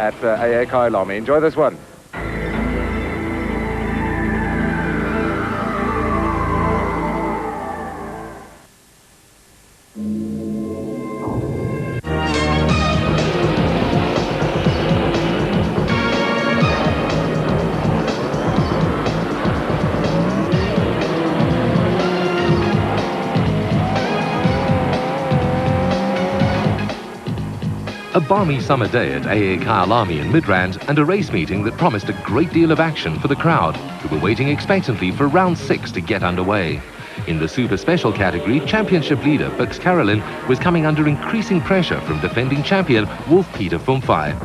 at AA Kyalami. Enjoy this one. A balmy summer day at AA Kyalami in Midrand and a race meeting that promised a great deal of action for the crowd, who were waiting expectantly for round 6 to get underway. In the super special category, championship leader Bux Carolyn was coming under increasing pressure from defending champion Wolf Peter Fumfai.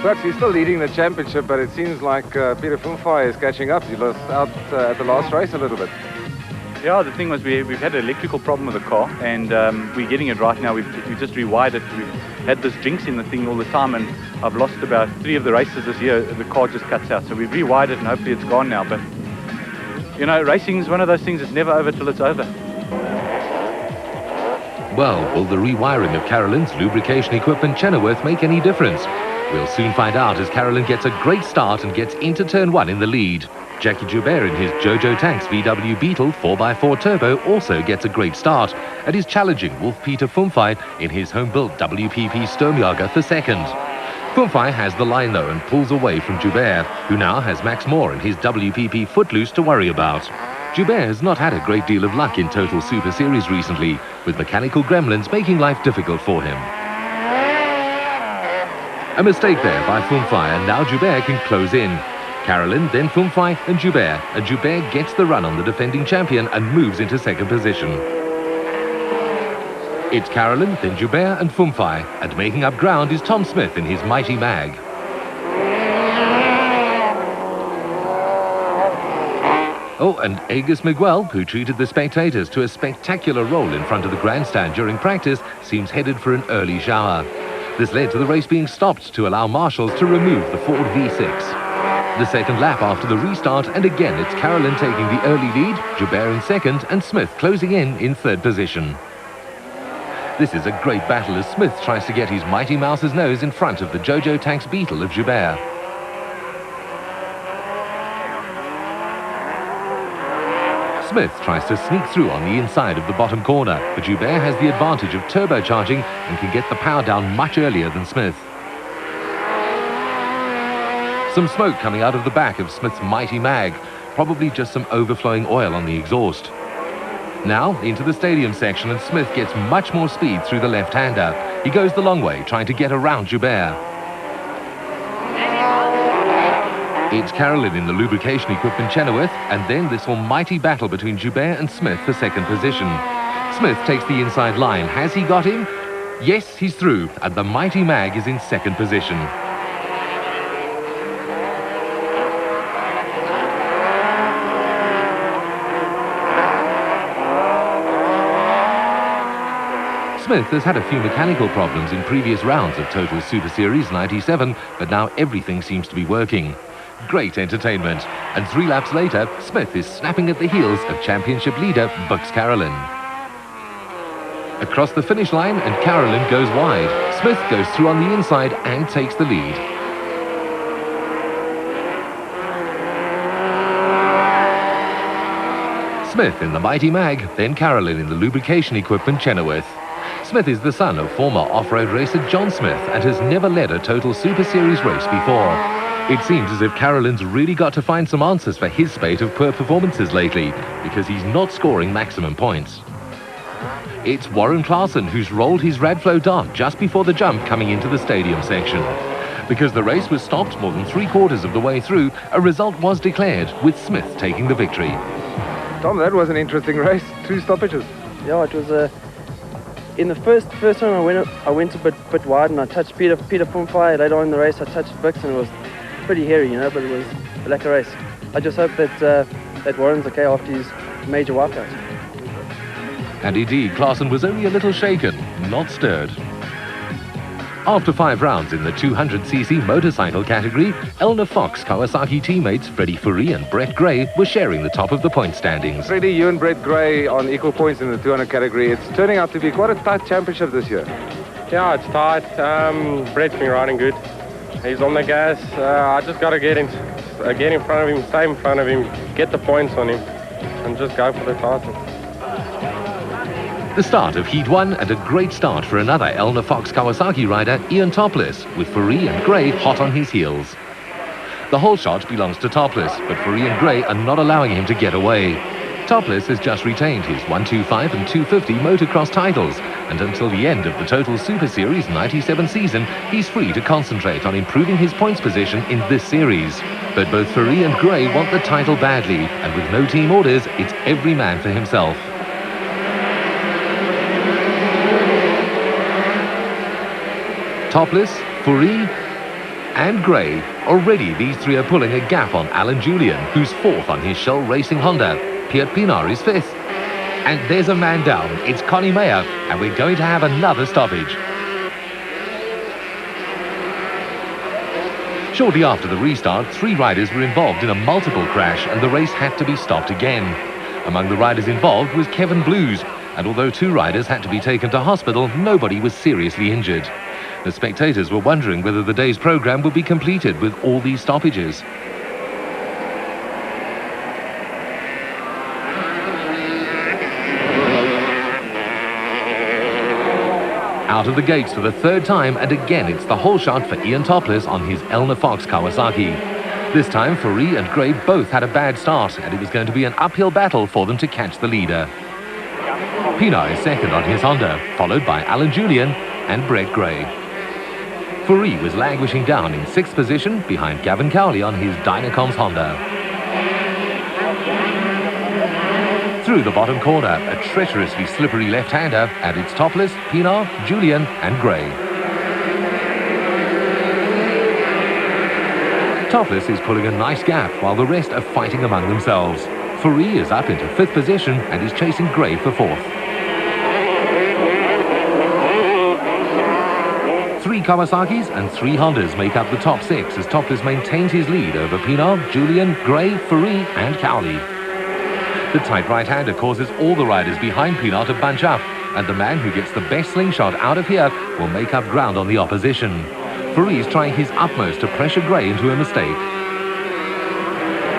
Bux, he's still leading the championship, but it seems like Peter Fumfai is catching up. He lost out at the last race a little bit. Yeah, the thing was we've had an electrical problem with the car, and we're getting it right now. We've just rewired it. We've had this jinx in the thing all the time, and I've lost about 3 of the races this year. The car just cuts out, so we've rewired it, and hopefully it's gone now. But you know, racing is one of those things that's never over till it's over. Well, will the rewiring of Carolyn's lubrication equipment Chenoweth make any difference? We'll soon find out as Carolyn gets a great start and gets into turn 1 in the lead. Jackie Joubert in his Jojo Tanks VW Beetle 4x4 Turbo also gets a great start and is challenging Wolf Peter Fumfai in his home-built WPP Sturmjager for second. Fumfai has the line though and pulls away from Joubert, who now has Max Moore in his WPP Footloose to worry about. Joubert has not had a great deal of luck in Total Super Series recently, with mechanical gremlins making life difficult for him. A mistake there by Fumfai, and now Joubert can close in. Carolyn, then Fumfai and Joubert gets the run on the defending champion and moves into second position. It's Carolyn, then Joubert and Fumfai, and making up ground is Tom Smith in his Mighty Mag. Oh, and Agus Miguel, who treated the spectators to a spectacular roll in front of the grandstand during practice, seems headed for an early shower. This led to the race being stopped to allow marshals to remove the Ford V6. The second lap after the restart, and again it's Carolyn taking the early lead, Joubert in second, and Smith closing in third position. This is a great battle as Smith tries to get his Mighty Mouse's nose in front of the Jojo Tanks Beetle of Joubert. Smith tries to sneak through on the inside of the bottom corner, but Joubert has the advantage of turbocharging and can get the power down much earlier than Smith. Some smoke coming out of the back of Smith's Mighty Mag, probably just some overflowing oil on the exhaust. Now into the stadium section, and Smith gets much more speed through the left-hander. He goes the long way, trying to get around Joubert. It's Carolyn in the lubrication equipment Chenoweth, and then this almighty battle between Joubert and Smith for second position. Smith takes the inside line. Has he got him? Yes, he's through, and the Mighty Mag is in second position. Smith has had a few mechanical problems in previous rounds of Total Super Series 97, but now everything seems to be working. Great entertainment, and 3 laps later, Smith is snapping at the heels of championship leader Bux Carolyn. Across the finish line, and Carolyn goes wide. Smith goes through on the inside and takes the lead. Smith in the Mighty Mag, then Carolyn in the lubrication equipment Chenoweth. Smith is the son of former off-road racer John Smith and has never led a Total Super Series race before. It seems as if Carolyn's really got to find some answers for his spate of poor performances lately, because he's not scoring maximum points. It's Warren Claassen who's rolled his Radflow Dart just before the jump coming into the stadium section. Because the race was stopped more than 3/4 of the way through, a result was declared, with Smith taking the victory. Tom, that was an interesting race. 2 stoppages. Yeah, it was in the first time I went a bit wide, and I touched Peter Fumfai. Later on in the race I touched Bux, and it was pretty hairy, you know, but it was a lekker race. I just hope that Warren's okay after his major wipeout. And indeed, Claassen was only a little shaken, not stirred. After 5 rounds in the 200cc motorcycle category, Elna Fox Kawasaki teammates Freddie Fourie and Brett Gray were sharing the top of the point standings. Freddie, you and Brett Gray on equal points in the 200 category. It's turning out to be quite a tight championship this year. Yeah, it's tight. Brett's been riding good. He's on the gas. I just got to get in front of him, stay in front of him, get the points on him, and just go for the title. The start of Heat 1 and a great start for another Elna Fox Kawasaki rider, Ian Topless, with Fourie and Gray hot on his heels. The whole shot belongs to Topless, but Fourie and Gray are not allowing him to get away. Topless has just retained his 125 and 250 motocross titles, and until the end of the Total Super Series 97 season, he's free to concentrate on improving his points position in this series. But both Fourie and Gray want the title badly, and with no team orders, it's every man for himself. Topless, Fourie and Gray. Already these three are pulling a gap on Alan Julian, who's fourth on his Shell Racing Honda. Piet Pienaar is fifth. And there's a man down. It's Connie Meyer, and we're going to have another stoppage. Shortly after the restart, three riders were involved in a multiple crash, and the race had to be stopped again. Among the riders involved was Kevin Blues, and although two riders had to be taken to hospital, nobody was seriously injured. The spectators were wondering whether the day's program would be completed with all these stoppages. Out of the gates for the third time, and again it's the whole shot for Ian Topless on his Elna Fox Kawasaki. This time Fourie and Gray both had a bad start, and it was going to be an uphill battle for them to catch the leader. Pienaar is second on his Honda, followed by Alan Julian and Brett Gray. Fourie was languishing down in sixth position behind Gavin Cowley on his Dynacom's Honda. Through the bottom corner, a treacherously slippery left-hander, and it's Topless, Pienaar, Julian and Gray. Topless is pulling a nice gap while the rest are fighting among themselves. Fourie is up into fifth position and is chasing Gray for fourth. Three Kawasaki's and three Hondas make up the top six as Topless maintains his lead over Pienaar, Julian, Gray, Fourie and Cowley. The tight right-hander causes all the riders behind Pienaar to bunch up, and the man who gets the best slingshot out of here will make up ground on the opposition. Fourie is trying his utmost to pressure Gray into a mistake.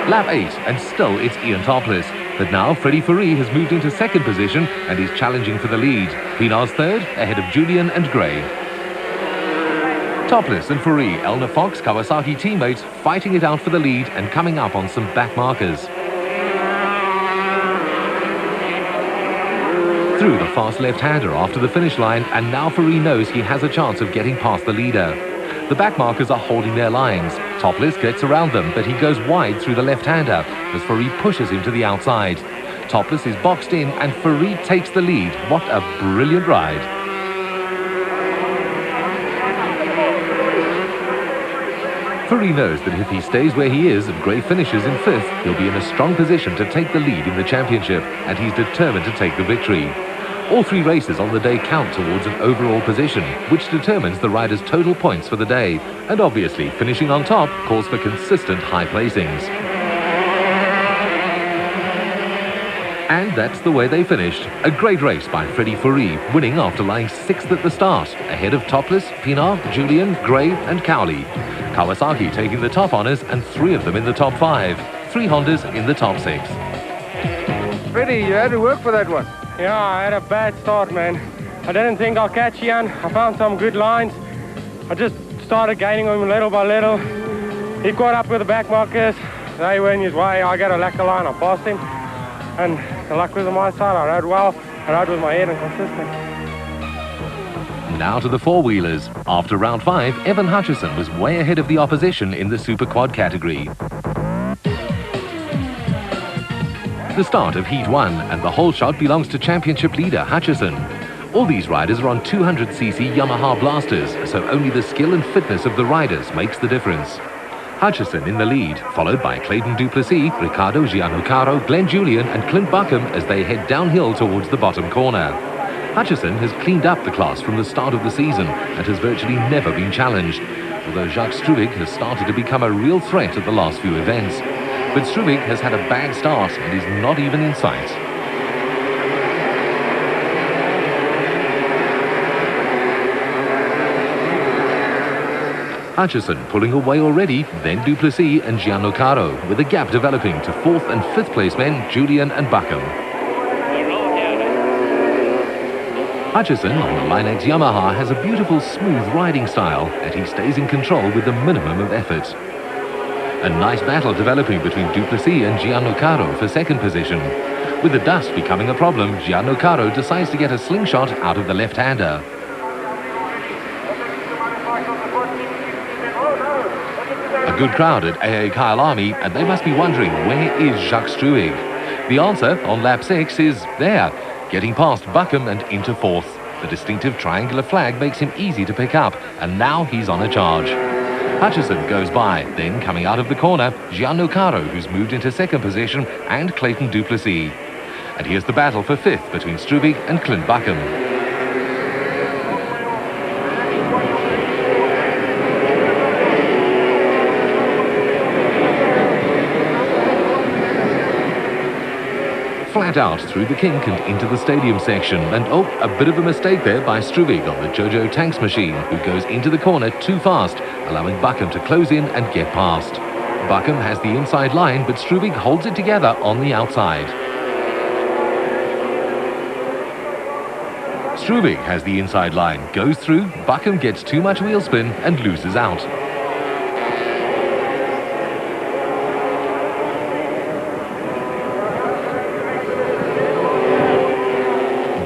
Lap 8, and still it's Ian Topless. But now Freddie Fourie has moved into second position and is challenging for the lead. Pienaar's third, ahead of Julian and Gray. Topless and Fourie, Elna Fox Kawasaki teammates, fighting it out for the lead and coming up on some back markers. Through the fast left-hander after the finish line, and now Fourie knows he has a chance of getting past the leader. The back markers are holding their lines. Topless gets around them, but he goes wide through the left-hander as Fourie pushes him to the outside. Topless is boxed in and Fourie takes the lead. What a brilliant ride. Fourie knows that if he stays where he is and Gray finishes in fifth, he'll be in a strong position to take the lead in the championship, and he's determined to take the victory. All three races on the day count towards an overall position, which determines the rider's total points for the day, and obviously finishing on top calls for consistent high placings. And that's the way they finished. A great race by Freddie Fourie, winning after lying sixth at the start, ahead of Topless, Pienaar, Julian, Gray and Cowley. Kawasaki taking the top honours and three of them in the top five. Three Hondas in the top six. Freddie, you had to work for that one. Yeah, I had a bad start, man. I didn't think I'll catch Ian. I found some good lines. I just started gaining on him little by little. He caught up with the back markers. They were in his way. I got a lacquer line. I passed him. And the luck was on my side. I rode well. I rode with my head and consistent. Now to the four-wheelers. After round 5, Evan Hutchison was way ahead of the opposition in the Super Quad category. The start of Heat 1, and the whole shot belongs to championship leader Hutchison. All these riders are on 200cc Yamaha blasters, so only the skill and fitness of the riders makes the difference. Hutchison in the lead, followed by Clayton Duplessis, Ricardo Gianlucaro, Glenn Julian and Clint Buckham as they head downhill towards the bottom corner. Hutchison has cleaned up the class from the start of the season and has virtually never been challenged, although Jacques Struwig has started to become a real threat at the last few events. But Struwig has had a bad start and is not even in sight. Hutchison pulling away already, then Duplessis and Gianlucaro, with a gap developing to 4th and 5th place men Julian and Buckham. Hutchison on the Line-X Yamaha has a beautiful smooth riding style, and he stays in control with the minimum of effort. A nice battle developing between Duplessis and Gianlucaro for 2nd position. With the dust becoming a problem, Gianlucaro decides to get a slingshot out of the left-hander. A good crowd at AA Kyalami, and they must be wondering, where is Jacques Struwig? The answer on lap 6 is there, getting past Buckham and into 4th. The distinctive triangular flag makes him easy to pick up, and now he's on a charge. Hutchison goes by, then coming out of the corner, Gianlucaro, who's moved into 2nd position, and Clayton Duplessis. And here's the battle for 5th between Struwig and Clint Buckham. Flat out through the kink and into the stadium section, and oh, a bit of a mistake there by Struwig on the Jojo Tanks machine, who goes into the corner too fast, allowing Buckham to close in and get past. Buckham has the inside line, but Struwig holds it together on the outside. Struwig has the inside line, goes through, Buckham gets too much wheel spin and loses out.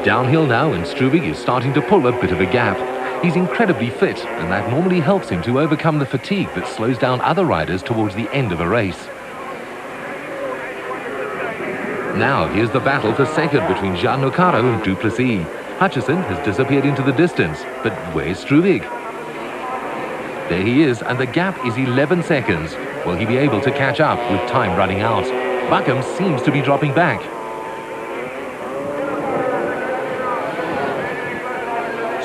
Downhill now, and Struwig is starting to pull a bit of a gap. He's incredibly fit, and that normally helps him to overcome the fatigue that slows down other riders towards the end of a race. Now here's the battle for 2nd between Gianlucaro and Duplessis. Hutchison has disappeared into the distance, but where's Struwig? There he is, and the gap is 11 seconds. Will he be able to catch up with time running out? Buckham seems to be dropping back.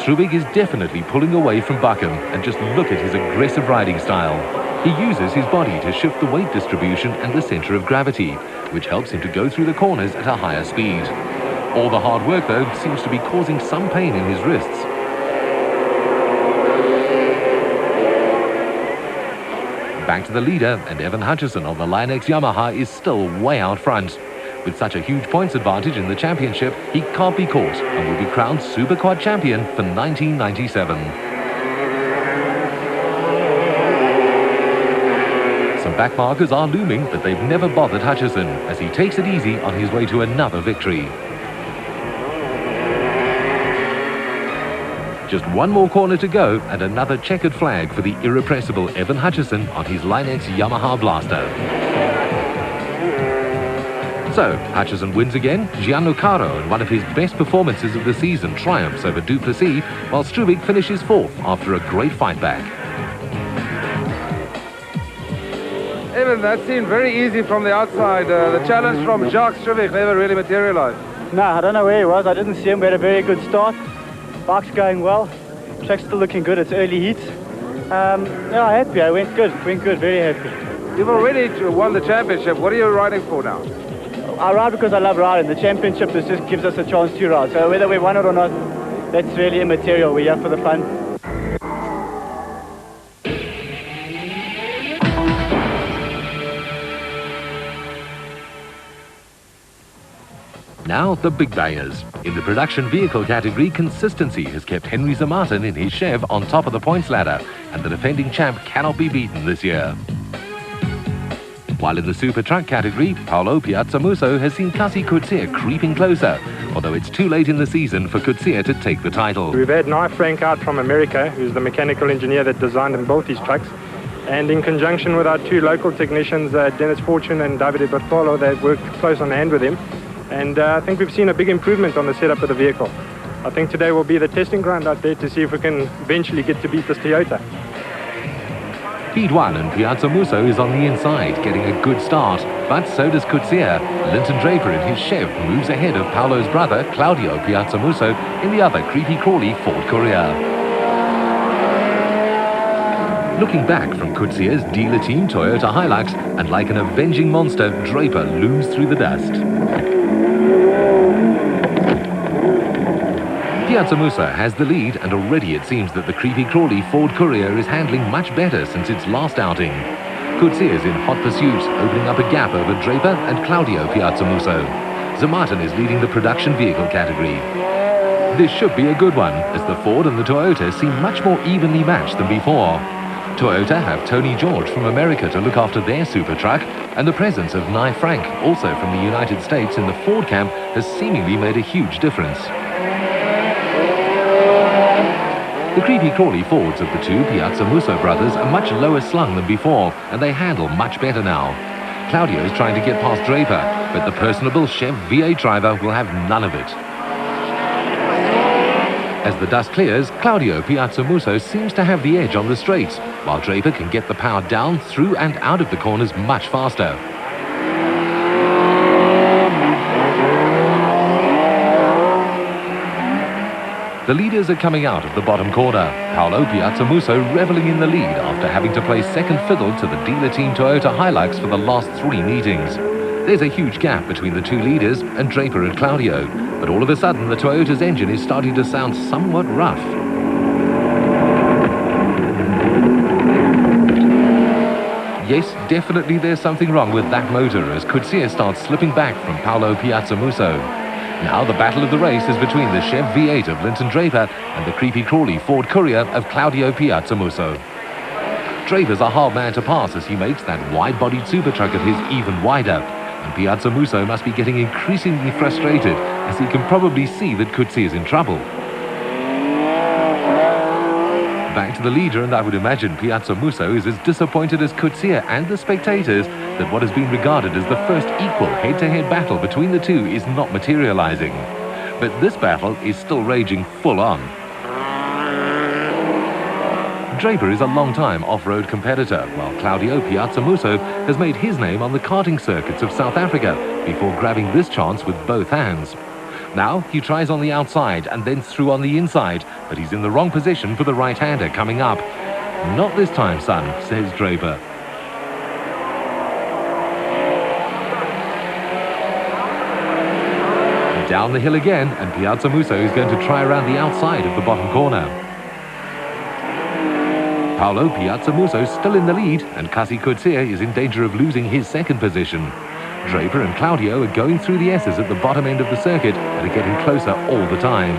Struwig is definitely pulling away from Buckham, and just look at his aggressive riding style. He uses his body to shift the weight distribution and the center of gravity, which helps him to go through the corners at a higher speed. All the hard work, though, seems to be causing some pain in his wrists. Back to the leader, and Evan Hutchison on the Line-X Yamaha is still way out front. With such a huge points advantage in the championship, he can't be caught and will be crowned Super Quad champion for 1997. Some back markers are looming, but they've never bothered Hutchison as he takes it easy on his way to another victory. Just one more corner to go, and another checkered flag for the irrepressible Evan Hutchison on his Line-X Yamaha Blaster. So, Hutchison wins again. Gianlucaro, in one of his best performances of the season, triumphs over Duplessis, while Struwig finishes 4th after a great fight back. Evan, that seemed very easy from the outside. The challenge from Jacques Struwig never really materialized. No, I don't know where he was. I didn't see him. We had a very good start. Bike's going well. Track's still looking good. It's early heats. Yeah, happy. I went good, very happy. You've already won the championship. What are you riding for now? I ride because I love riding. The championship just gives us a chance to ride. So whether we won it or not, that's really immaterial. We're here for the fun. Now the big bangers. In the production vehicle category, consistency has kept Henry Zamartin in his Chev on top of the points ladder, and the defending champ cannot be beaten this year. While in the super truck category, Paulo Piazzamuso has seen Kasi Coetzee creeping closer, although it's too late in the season for Coetzee to take the title. We've had Nye Frank out from America, who's the mechanical engineer that designed and built these trucks. And in conjunction with our two local technicians, Dennis Fortune and Davide Bartolo, they've worked close on hand with him. And I think we've seen a big improvement on the setup of the vehicle. I think today will be the testing ground out there to see if we can eventually get to beat this Toyota. Heat 1 and Piazzamuso is on the inside, getting a good start, but so does Coetzee. Linton Draper in his Chev moves ahead of Paulo's brother, Claudio Piazzamuso, in the other creepy-crawly Ford Courier. Looking back from Coetzee's dealer team Toyota Hilux, and like an avenging monster, Draper looms through the dust. Piazzamuso has the lead, and already it seems that the creepy-crawly Ford Courier is handling much better since its last outing. Coetzee is in hot pursuit, opening up a gap over Draper and Claudio Piazzamuso. Zermatten is leading the production vehicle category. This should be a good one, as the Ford and the Toyota seem much more evenly matched than before. Toyota have Tony George from America to look after their super truck, and the presence of Nye Frank, also from the United States, in the Ford camp has seemingly made a huge difference. The creepy-crawly Fords of the two Piazzamuso brothers are much lower slung than before, and they handle much better now. Claudio is trying to get past Draper, but the personable Chev V8 driver will have none of it. As the dust clears, Claudio Piazzamuso seems to have the edge on the straights, while Draper can get the power down, through and out of the corners much faster. The leaders are coming out of the bottom corner. Paolo Piazzamuso reveling in the lead after having to play second fiddle to the dealer team Toyota Hilux for the last 3 meetings. There's a huge gap between the two leaders and Draper and Claudio, but all of a sudden the Toyota's engine is starting to sound somewhat rough. Yes, definitely there's something wrong with that motor as Coetzee starts slipping back from Paolo Piazzamuso. Now the battle of the race is between the Chev V8 of Linton Draper and the creepy-crawly Ford Courier of Claudio Piazzamuso. Draper's a hard man to pass as he makes that wide-bodied super truck of his even wider, and Piazzamuso must be getting increasingly frustrated as he can probably see that Coetzee is in trouble. Back to the leader, and I would imagine Piazzamuso is as disappointed as Coetzee and the spectators that what has been regarded as the first equal head-to-head battle between the two is not materializing. But this battle is still raging full on. Draper is a long-time off-road competitor, while Claudio Piazzamuso has made his name on the karting circuits of South Africa before grabbing this chance with both hands. Now he tries on the outside and then through on the inside, but he's in the wrong position for the right-hander coming up. "Not this time, son," says Draper. Down the hill again, and Piazzamuso is going to try around the outside of the bottom corner. Paolo Piazzamuso still in the lead, and Kasi Coetzee is in danger of losing his second position. Draper and Claudio are going through the S's at the bottom end of the circuit and are getting closer all the time.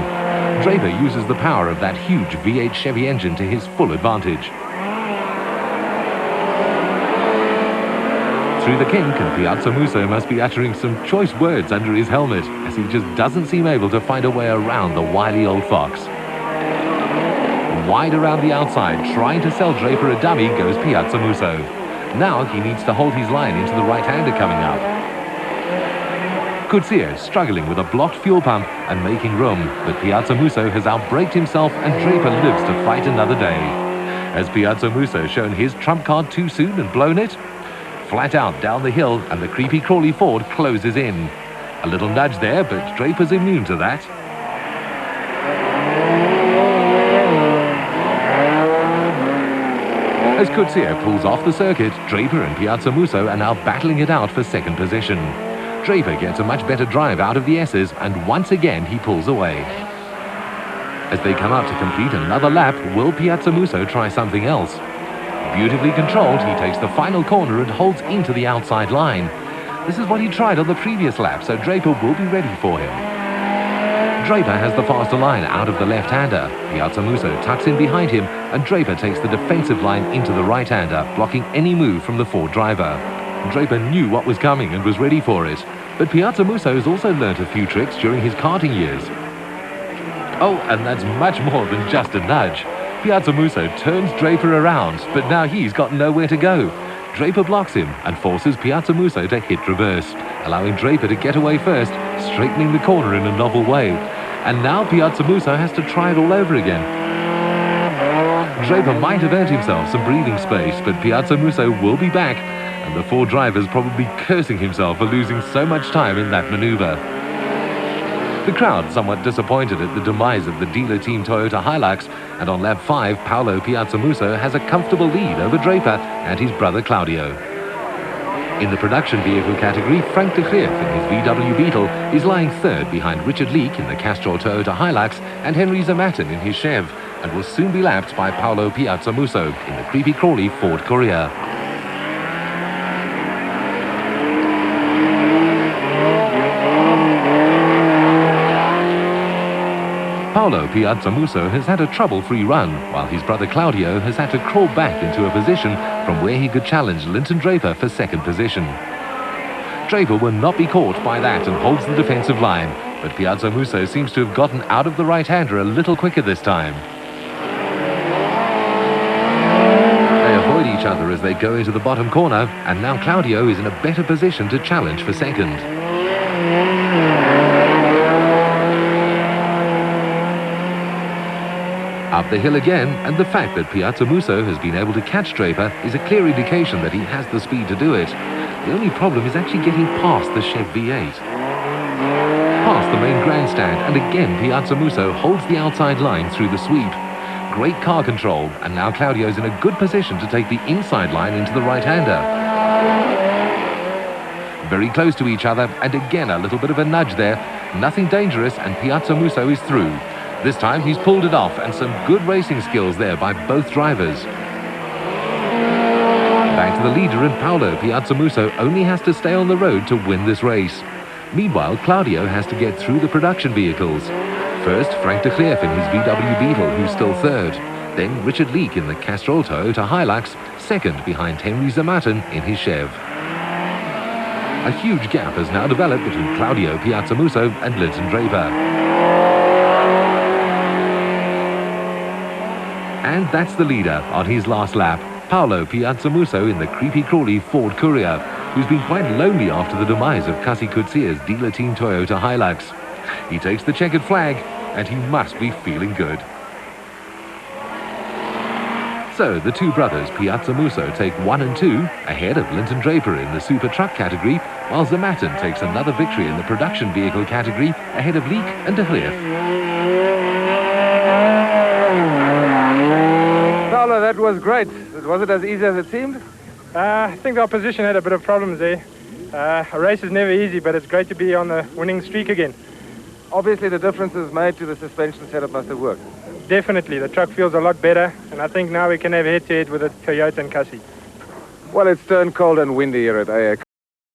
Draper uses the power of that huge V8 Chevy engine to his full advantage. Through the kink, and Piazzamuso must be uttering some choice words under his helmet as he just doesn't seem able to find a way around the wily old fox. Wide around the outside, trying to sell Draper a dummy, goes Piazzamuso. Now he needs to hold his line into the right-hander coming up. Coetzee struggling with a blocked fuel pump and making room, but Piazzamuso has outbraked himself and Draper lives to fight another day. Has Piazzamuso shown his trump card too soon and blown it? Flat out down the hill, and the creepy-crawly Ford closes in. A little nudge there, but Draper's immune to that. As Coetzee pulls off the circuit, Draper and Piazzamuso are now battling it out for second position. Draper gets a much better drive out of the S's, and once again he pulls away. As they come up to complete another lap, will Piazzamuso try something else? Beautifully controlled, he takes the final corner and holds into the outside line. This is what he tried on the previous lap, so Draper will be ready for him. Draper has the faster line out of the left-hander. Piazzamuso tucks in behind him, and Draper takes the defensive line into the right-hander, blocking any move from the Ford driver. Draper knew what was coming and was ready for it, but Piazzamuso has also learnt a few tricks during his karting years. Oh, and that's much more than just a nudge. Piazzamuso turns Draper around, but now he's got nowhere to go. Draper blocks him and forces Piazzamuso to hit reverse, allowing Draper to get away first, straightening the corner in a novel way. And now Piazzamuso has to try it all over again. Draper might have earned himself some breathing space, but Piazzamuso will be back, and the Ford driver's probably cursing himself for losing so much time in that maneuver. The crowd somewhat disappointed at the demise of the dealer team Toyota Hilux, and on lap 5, Paolo Piazzamuso has a comfortable lead over Draper and his brother Claudio. In the production vehicle category, Frank de Greef in his VW Beetle is lying third behind Richard Leek in the Castrol Toyota Hilux and Henry Zamatin in his Chev, and will soon be lapped by Paolo Piazzamuso in the creepy-crawly Ford Courier. Paolo Piazzamuso has had a trouble-free run, while his brother Claudio has had to crawl back into a position from where he could challenge Linton Draper for second position. Draper will not be caught by that and holds the defensive line, but Piazzamuso seems to have gotten out of the right-hander a little quicker this time. They avoid each other as they go into the bottom corner, and now Claudio is in a better position to challenge for second. Up the hill again, and the fact that Piazzamuso has been able to catch Draper is a clear indication that he has the speed to do it. The only problem is actually getting past the Chev V8. Past the main grandstand, and again Piazzamuso holds the outside line through the sweep. Great car control, and now Claudio's in a good position to take the inside line into the right-hander. Very close to each other, and again a little bit of a nudge there. Nothing dangerous, and Piazzamuso is through. This time he's pulled it off, and some good racing skills there by both drivers. Back to the leader, and Paolo Piazzamuso only has to stay on the road to win this race. Meanwhile, Claudio has to get through the production vehicles. First, Frank de Greef in his VW Beetle, who's still third. Then Richard Leek in the Castrol Toyota Hilux, second behind Henry Zamatin in his Chev. A huge gap has now developed between Claudio Piazzamuso and Linton Draper. And that's the leader on his last lap, Paolo Piazzamuso in the creepy-crawly Ford Courier, who's been quite lonely after the demise of Kasi Kutsia's dealer team Toyota Hilux. He takes the checkered flag, and he must be feeling good. So the two brothers Piazzamuso take 1 and 2 ahead of Linton Draper in the super truck category, while Zamatin takes another victory in the production vehicle category ahead of Leek and de Greef. Paolo, that was great. Was it as easy as it seemed? I think the opposition had a bit of problems there. A race is never easy, but it's great to be on the winning streak again. Obviously, the differences made to the suspension setup must have worked. Definitely, the truck feels a lot better, and I think now we can have head-to-head with the Toyota and Kasi. Well, it's stern cold and windy here at AX.